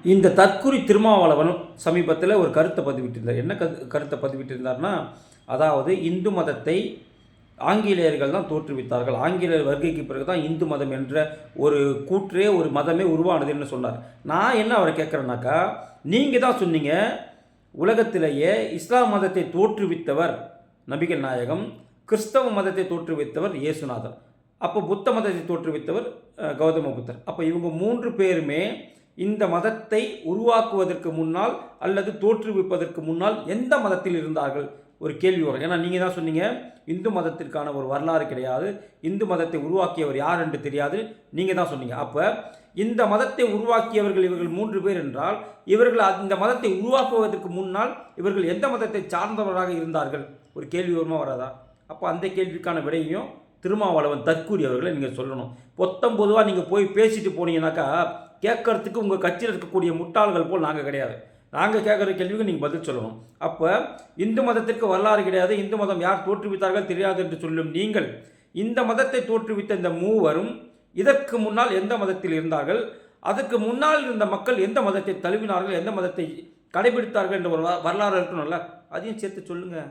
இந்த தற்குறி திருமாவளவன் சமீபத்தில் ஒரு கருத்தை பதிவிட்டிருந்தார். என்ன கருத்தை பதிவிட்டிருந்தார்னா, அதாவது இந்து மதத்தை ஆங்கிலேயர்கள் தான் தோற்றுவித்தார்கள், ஆங்கிலேயர் வருகைக்கு பிறகு தான் இந்து மதம் என்ற ஒரு கூற்றே, ஒரு மதமே உருவானதுன்னு சொன்னார். நான் என்ன அவரை கேட்குறேன்னாக்கா, நீங்கள் தான் சொன்னீங்க உலகத்திலேயே இஸ்லாம் மதத்தை தோற்றுவித்தவர் நபிகள் நாயகம், கிறிஸ்தவ மதத்தை தோற்றுவித்தவர் இயேசுநாதர், அப்போ புத்த மதத்தை தோற்றுவித்தவர் கௌதம புத்தர். அப்போ இவங்க 3 பேருமே இந்த மதத்தை உருவாக்குவதற்கு முன்னால் அல்லது தோற்றுவிப்பதற்கு முன்னால் எந்த மதத்தில் இருந்தார்கள்? ஒரு கேள்வி வரும். ஏன்னா நீங்கள் தான் சொன்னீங்க இந்து மதத்திற்கான ஒரு வரலாறு கிடையாது, இந்து மதத்தை உருவாக்கியவர் யார் என்று தெரியாது, நீங்கள் தான் சொன்னீங்க. அப்போ இந்த மதத்தை உருவாக்கியவர்கள் இவர்கள் 3 பேர் என்றால், இவர்கள் இந்த மதத்தை உருவாக்குவதற்கு முன்னால் இவர்கள் எந்த மதத்தை சார்ந்தவராக இருந்தார்கள்? ஒரு கேள்வி வருமா வராதா? அப்போ அந்த கேள்விக்கான விடையையும் திருமாவளவன் தற்கூரி அவர்களை நீங்கள் சொல்லணும். பொதுவாக நீங்கள் போய் பேசிட்டு போனீங்கன்னாக்கா கேட்கறதுக்கு உங்கள் கட்சியில் இருக்கக்கூடிய முட்டாள்கள் போல் நாங்கள் கிடையாது. நாங்கள் கேட்குற கேள்விக்கு நீங்கள் பதில் சொல்லணும். அப்போ இந்து மதத்திற்கு வரலாறு கிடையாது, இந்து மதம் யார் தோற்றுவித்தார்கள் தெரியாது என்று சொல்லும் நீங்கள், இந்த மதத்தை தோற்றுவித்த இந்த மூவரும் இதற்கு முன்னால் எந்த மதத்தில் இருந்தார்கள், அதற்கு முன்னால் இருந்த மக்கள் எந்த மதத்தை தழுவினார்கள், எந்த மதத்தை கடைபிடித்தார்கள் என்ற ஒரு வரலாறு இருக்கணும்ல, அதையும் சேர்த்து சொல்லுங்கள்.